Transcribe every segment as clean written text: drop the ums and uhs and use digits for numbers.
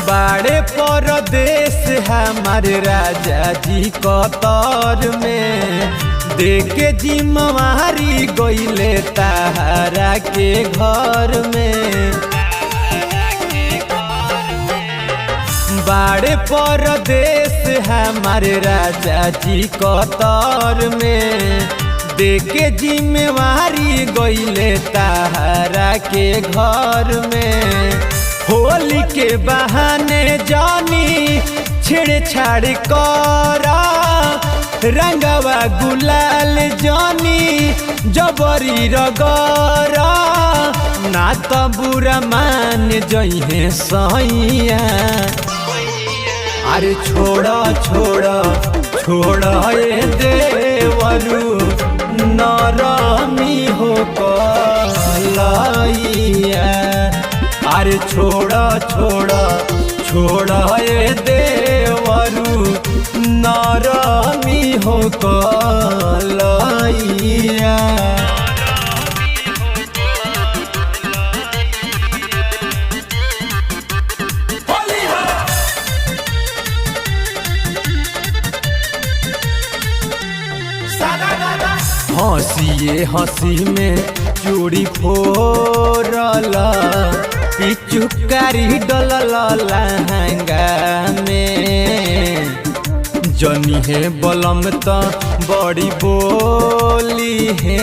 बाड़े परदेश हमारे राजा जी कतर में देके जिम्मेवारी गइले तारा के घर में। बाड़े परदेश हमारे राजा जी कतर में देके जिम्मेवारी गइले तारा के घर में। होली के बहाने जानी छेड़छाड़ करा रंगवा गुलाल जानी जबरी रगरा ना तो बुरा मान जइहे सैया। अरे छोड़ा छोड़ा छोड़ा ए देवरू नरमी हो कलैया। अरे छोड़ा छोड़ा छोड़ा ए देवरू नरमी हो कलैया। हंसिए हंसी में चूड़ी फोरला पिचुकारी डलला लहंगा में। जनी है बलम तो बड़ी बोली है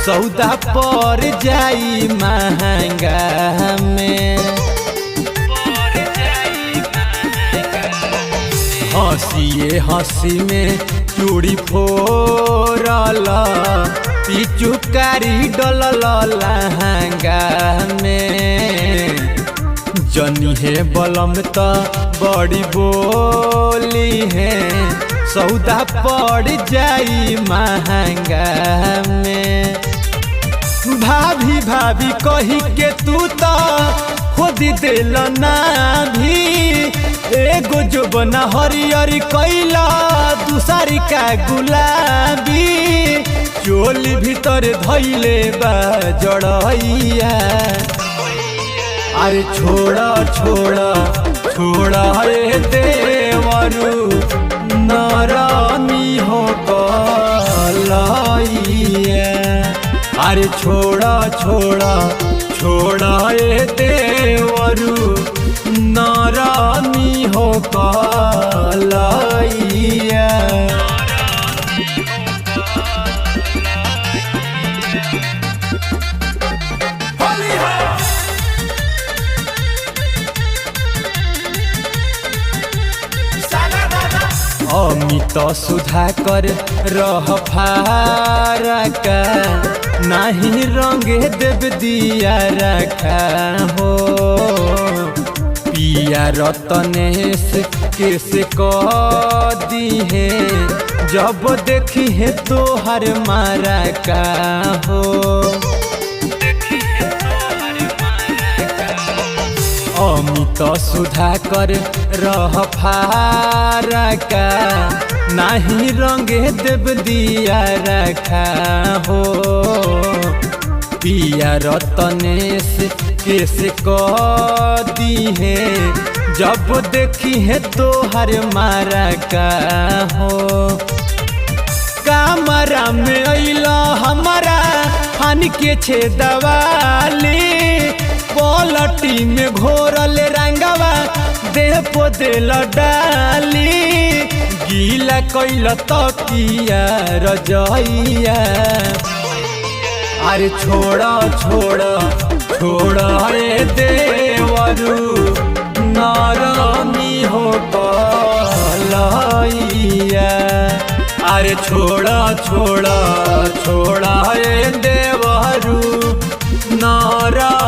सौदा पर जाई महंगा में। हंसिए हंसी में चूड़ी फोरला पिचुकारी डलला लहंगा में। जनी है बलम तो बड़ी बोली है सौदा पड़ जाई महंगा में। भाभी भाभी कही के तू तो खुद दिल ना भी एगो जो बना हरियरी कैला दूसरी का गुलाबी चोली भीतर धैले बा जड़ैया। अरे छोड़ा छोड़ा छोड़ा ए देवरू नरमी हो कलैया। अरे छोड़ा छोड़ा छोड़ा ए देवरू नरमी हो कलैया। अमित सुधाकर रह फारका नहीं रंगे देव दिया रखा हो। पिया रतनेश कैसे दी है जब देखी है तो हर मारा का हो। अमित सुधाकर रह फारका नहीं रंगे देव दिया रखा हो। पिया रतनेश कैसे दी है जब देखी है तो हर मारा का हो। कामरा में अइला हमारा हन के छे दवाली पलटी में घोरल रंगवा देह पो दिल डाली गीला कैल तकिया रजैया। अरे छोड़ा छोड़ा छोड़ा ए देवरू नरमी हो कलैया। अरे छोड़ा छोड़ा छोड़ा ए देवरू नरमी